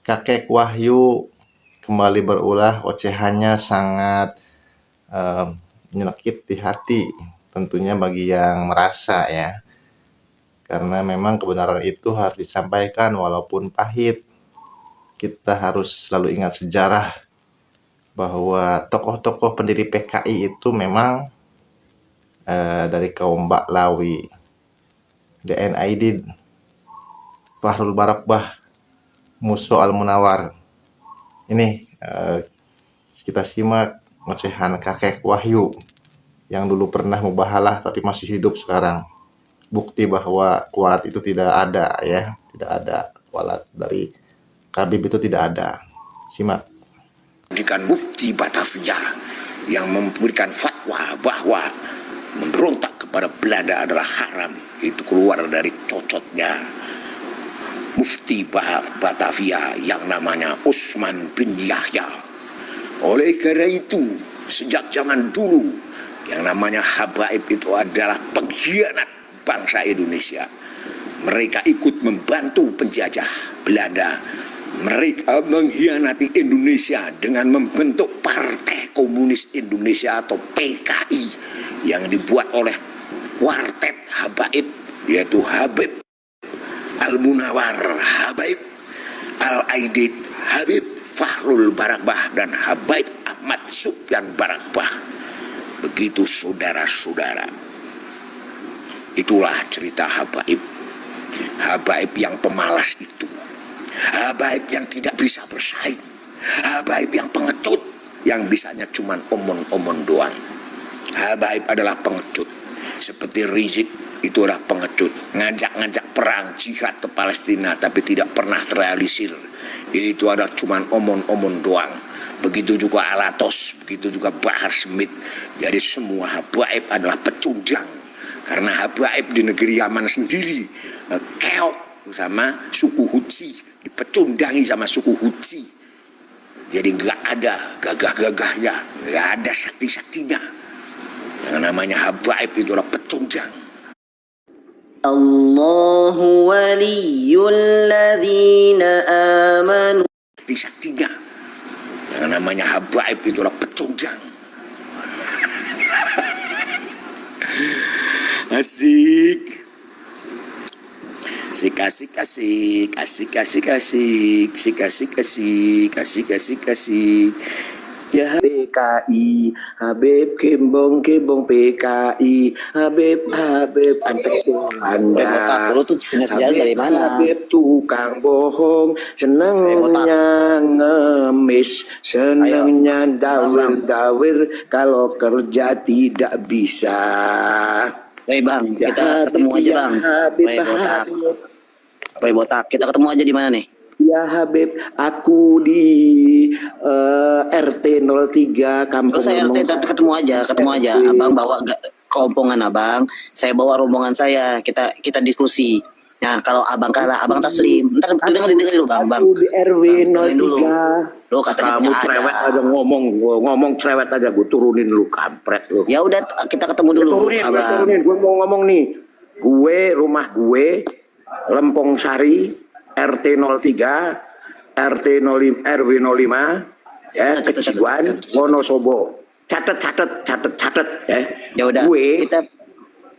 Kakek Wahyu kembali berulah, ocehannya sangat menyakit di hati, tentunya bagi yang merasa ya. Karena memang kebenaran itu harus disampaikan walaupun pahit. Kita harus selalu ingat sejarah bahwa tokoh-tokoh pendiri PKI itu memang dari kaum Baklawi, DN Aidid, Fahrul Barakbah, Muso Al-Munawar. Ini kita simak ocehan kakek Wahyu yang dulu pernah mubahalah tapi masih hidup sekarang. Bukti bahwa kualat itu tidak ada ya, tidak ada kualat dari Khabib itu tidak ada. Simak. Dengan Mufti Batavia yang memberikan fatwa bahwa memberontak kepada Belanda adalah haram, itu keluar dari cocotnya Mufti Batavia yang namanya Usman bin Yahya. Oleh karena itu, sejak zaman dulu yang namanya Habaib itu adalah pengkhianat bangsa Indonesia. Mereka ikut membantu penjajah Belanda. Mereka mengkhianati Indonesia dengan membentuk Partai Komunis Indonesia atau PKI yang dibuat oleh kuartet Habaib, yaitu Habib Al-Munawar Habaib, Al-Aidid Habib, Fahrul Barakbah, dan Habaib Ahmad Sufyan Barakbah. Begitu saudara-saudara. Itulah cerita Habaib. Habaib yang pemalas itu. Habaib yang tidak bisa bersaing. Habaib yang pengecut, yang bisanya cuma omong-omong doang. Habaib adalah pengecut. Seperti Rizik itu adalah pengecut. Ngajak-ngajak perang jihad ke Palestina tapi tidak pernah terrealisir. Itu adalah cuma omong-omong doang. Begitu juga Alatos, begitu juga Bahar Smith. Jadi semua Habaib adalah pecundang. Karena Habaib di negeri Yaman sendiri keok sama suku Hutsi, dipecundangi sama suku Hutsi. Jadi nggak ada gagah-gagahnya, nggak ada sakti-saktinya. Yang namanya Habaib itu adalah pecundang. Allahu waliyul ladzina amanu. Sakti-saktinya. Yang namanya Habaib itu adalah pecundang. Asik. Asik. Ya PKI, Habib Kembong PKI, Habib Anda. Lu tuh punya sejarah dari mana? Habib tukang bohong, senengnya ngemis, senengnya dawir, kalau kerja tidak bisa. Woi bang, kita ketemu aja bang. Woi botak, kita ketemu aja di mana nih? Ya Habib, aku di RT 03 Kampung. Lu saya RT ketemu aja. Abang bawa keompongan abang, saya bawa rombongan saya. Kita diskusi. Nah kalau abang kalah, abang taslim. Ntar dengerin dulu bang. Aku di RW 03. Lu katanya kamu cerewet aja ngomong cerewet aja, gue turunin lu kampret lu. Ya udah kita ketemu dulu. Turunin. Gue mau ngomong nih. Rumah gue Lempong Sari, RT 03, RT 05, RW 05, ya, Keciwan, Wonosobo. Catet ya. Ya udah. Gue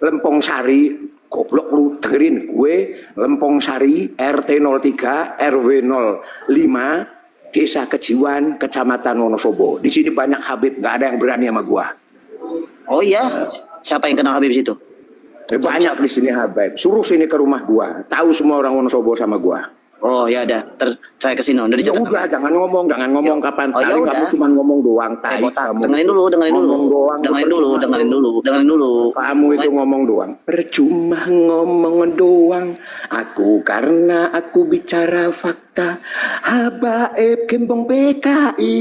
Lempong Sari, goblok lu dengerin. Gue Lempong Sari, RT 03, RW 05, Desa Keciwan, Kecamatan Wonosobo. Di sini banyak Habib, nggak ada yang berani sama gua. Oh iya, siapa yang kenal Habib situ? Banyak di sini Habib. Suruh sini ke rumah gua. Tahu semua orang Wonosobo sama gua. Oh ya udah, saya kesini. Ya udah, jangan ngomong kapan. Oh ya udah. Kamu cuma ngomong doang. Dengerin dulu. Kamu itu ngomong doang. Percuma ngomong doang. Karena aku bicara fakta. Habaib Kembong PKI.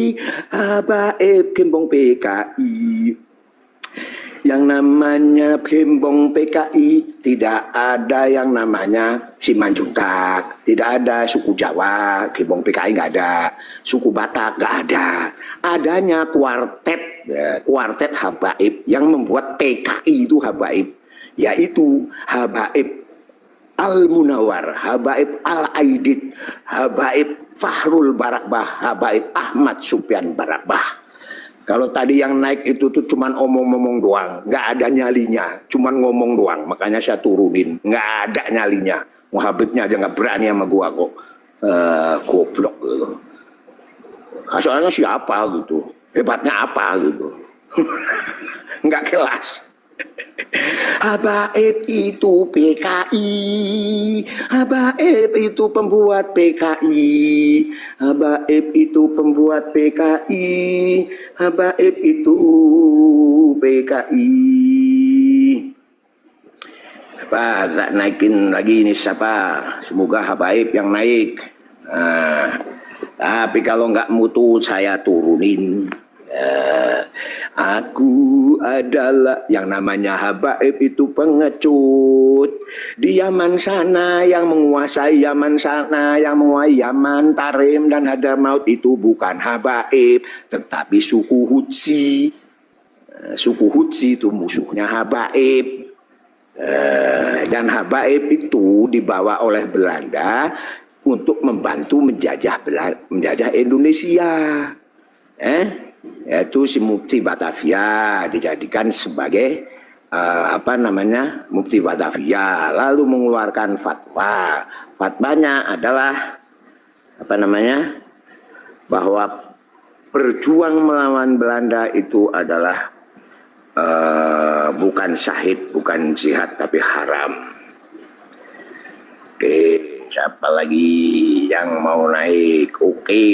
Yang namanya Kembong PKI tidak ada yang namanya Simanjuntak, tidak ada suku Jawa, Kembong PKI nggak ada, suku Batak nggak ada, adanya kuartet Habaib yang membuat PKI itu Habaib, yaitu Habaib Al-Munawar, Habaib Al-Aidid, Habaib Fahrul Barakbah, Habaib Ahmad Supyan Barakbah. Kalau tadi yang naik itu tuh cuman omong-omong doang, nggak ada nyalinya, cuman ngomong doang. Makanya saya turunin, nggak ada nyalinya. Habibnya aja nggak berani sama gua kok. Goblok gitu. Soalnya siapa gitu, hebatnya apa gitu. Nggak kelas. Habaib itu PKI, Habaib itu pembuat PKI, Habaib itu pembuat PKI, Habaib itu PKI. Apa nggak naikin lagi ini siapa? Semoga Habaib yang naik. Tapi kalau nggak mutu saya turunin. Aku adalah yang namanya Habaib itu pengecut di Yaman sana, yang menguasai Yaman sana, yang menguasai Yaman, Tarim dan Hadramaut itu bukan Habaib tetapi suku Hutsi. Suku Hutsi itu musuhnya Habaib. Dan Habaib itu dibawa oleh Belanda untuk membantu menjajah Indonesia. Yaitu si Mufti Batavia dijadikan sebagai Mufti Batavia, lalu mengeluarkan fatwa. Fatwanya adalah bahwa berjuang melawan Belanda itu adalah bukan syahid, bukan jihad, tapi haram. Oke, siapa lagi yang mau naik? Oke.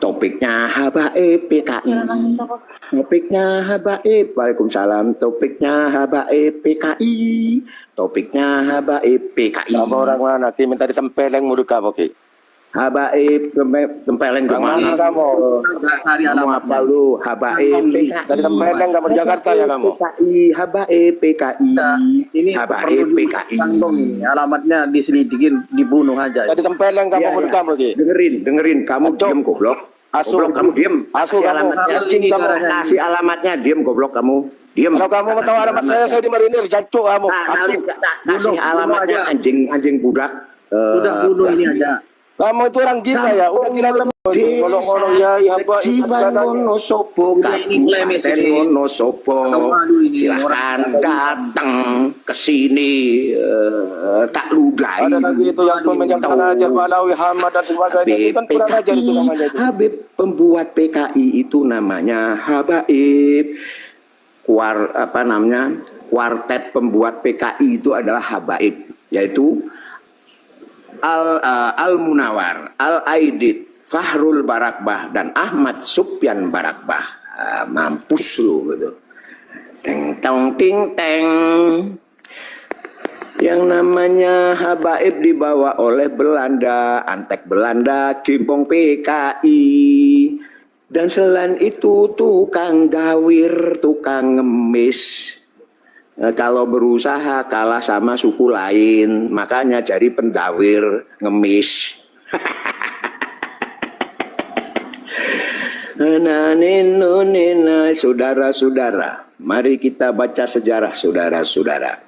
Topiknya Habaib PKI. Topiknya Habaib. Waalaikumsalam. Topiknya Habaib PKI. Topiknya Habaib PKI. Kamu orang mana? Ki minta ditempeleng murid kamu, Ki. Habaib tempeleng ke mana kamu? Kamu apa lu? Habaib PKI. Dari tempeleng kamu di Jakarta ya kamu? PKI, Habaib PKI. Ini Habaib PKI. Alamatnya diselidikin, dibunuh aja. Dari tempeleng kamu murid kamu, Ki. Dengerin, kamu diam goblok. Asu, Goblok kamu diam. Asu kamu. Anjing kamu. Kasih alamatnya, diam goblok kamu. Diam. Kalau kamu mau tahu alamat saya di Marinir, jancuk kamu. Asu. Kasih alamatnya anjing budak. Udah bunuh ini aja. Kamu itu orang gila ya, udah gila itu. Ngolong-ngolong ya, Wonosobo, Kabupaten Wonosobo. Silakan datang ke sini, tak ludahi. Ada lagi itu yang menyampaikan ajar Balawi Hamad dan sebagainya. Itu kan kurang ajar itu namanya itu. Habib pembuat PKI itu namanya Habaib. Kuartet pembuat PKI itu adalah Habaib, yaitu Al-Munawar, Al-Aidid, Fahrul Barakbah, dan Ahmad Supyan Barakbah. Mampus lu gitu. Teng tong ting teng. Yang namanya Habaib dibawa oleh Belanda, antek Belanda, gimpong PKI. Dan selain itu tukang dawir, tukang ngemis. Kalau berusaha kalah sama suku lain, makanya jadi pendawir ngemis. Saudara-saudara, mari kita baca sejarah saudara-saudara.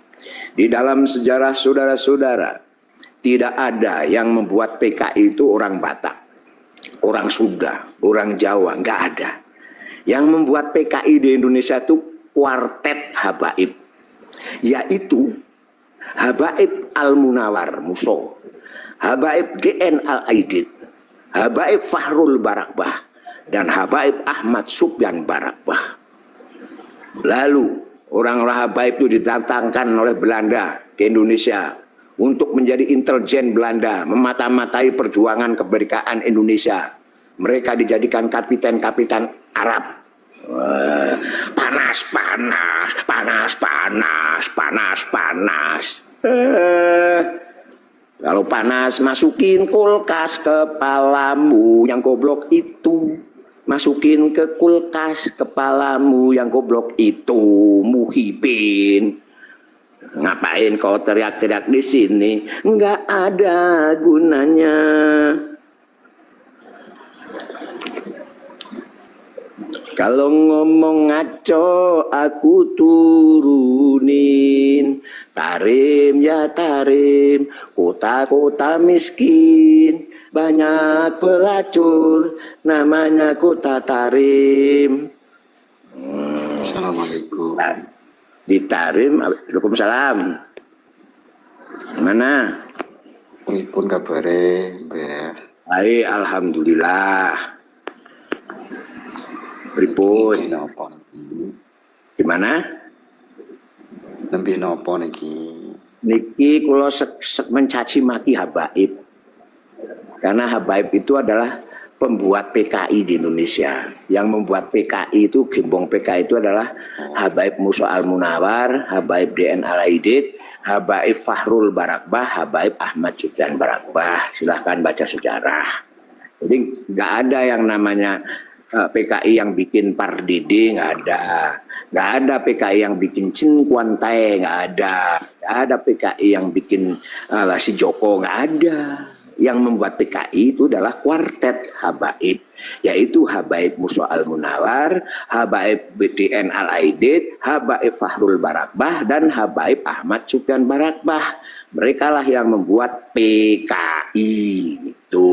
Di dalam sejarah saudara-saudara, tidak ada yang membuat PKI itu orang Batak, orang Sunda, orang Jawa, nggak ada. Yang membuat PKI di Indonesia itu kuartet Habaib, yaitu Habaib Al-Munawar Muso, Habaib DN Al-Aidid, Habaib Fahrul Barakbah, dan Habaib Ahmad Supyan Barakbah. Lalu orang-orang Habaib itu didatangkan oleh Belanda ke Indonesia untuk menjadi intelijen Belanda, memata-matai perjuangan kemerdekaan Indonesia. Mereka dijadikan kapiten-kapiten Arab. Panas. Kalau panas masukin kulkas kepalamu yang goblok itu. Masukin ke kulkas kepalamu yang goblok itu, Muhibin. Ngapain kau teriak-teriak di sini? Nggak ada gunanya. Kalau ngomong ngaco aku turunin. Tarim ya tarim, kota-kota miskin. Banyak pelacur, namanya kota Tarim. Assalamualaikum. Ditarim, Waalaikumsalam. Mana? Pripun kabare, Mbah? Baik, alhamdulillah. Pripun? Nembe napa niki? Gimana? Nembe napa niki? Niki kula sek mencaci maki habaib. Karena habaib itu adalah pembuat PKI di Indonesia. Yang membuat PKI itu, gembong PKI itu adalah Habaib Musa Al-Munawar, Habaib DN Al-Aidid, Habaib Fahrul Barakbah, Habaib Ahmad Sufyan Barakbah. Silahkan baca sejarah. Jadi nggak ada yang namanya PKI yang bikin Pardede, nggak ada. Nggak ada PKI yang bikin Chin Kuantai, nggak ada. Nggak ada PKI yang bikin si Joko, nggak ada. Yang membuat PKI itu adalah kuartet habaib, yaitu Habaib Musa Al-Munawar, Habaib BDN Al-Aidid, Habaib Fahrul Barakbah, dan Habaib Ahmad Sufyan Barakbah. Mereka lah yang membuat PKI itu.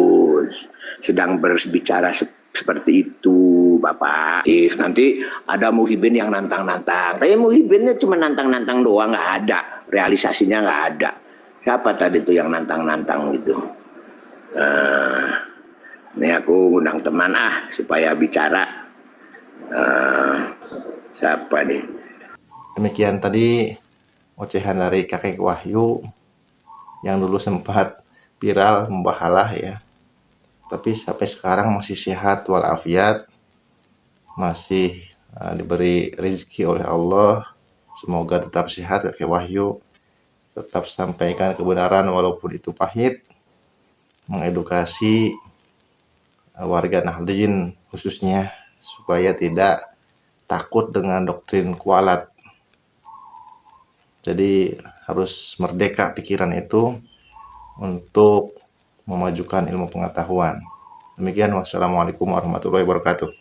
Sedang berbicara seperti itu, Bapak. Nanti ada Muhibin yang nantang-nantang. Tapi Muhibinnya cuma nantang-nantang doang, nggak ada. Realisasinya nggak ada. Siapa tadi tuh yang nantang-nantang gitu? Ini aku undang teman supaya bicara. Siapa nih? Demikian tadi ocehan dari kakek Wahyu yang dulu sempat viral membahalah ya. Tapi sampai sekarang masih sehat walafiat, masih diberi rezeki oleh Allah. Semoga tetap sehat kakek Wahyu, tetap sampaikan kebenaran walaupun itu pahit, mengedukasi warga Nahdliyin khususnya supaya tidak takut dengan doktrin kualat. Jadi harus merdeka pikiran itu untuk memajukan ilmu pengetahuan. Demikian, wassalamualaikum warahmatullahi wabarakatuh.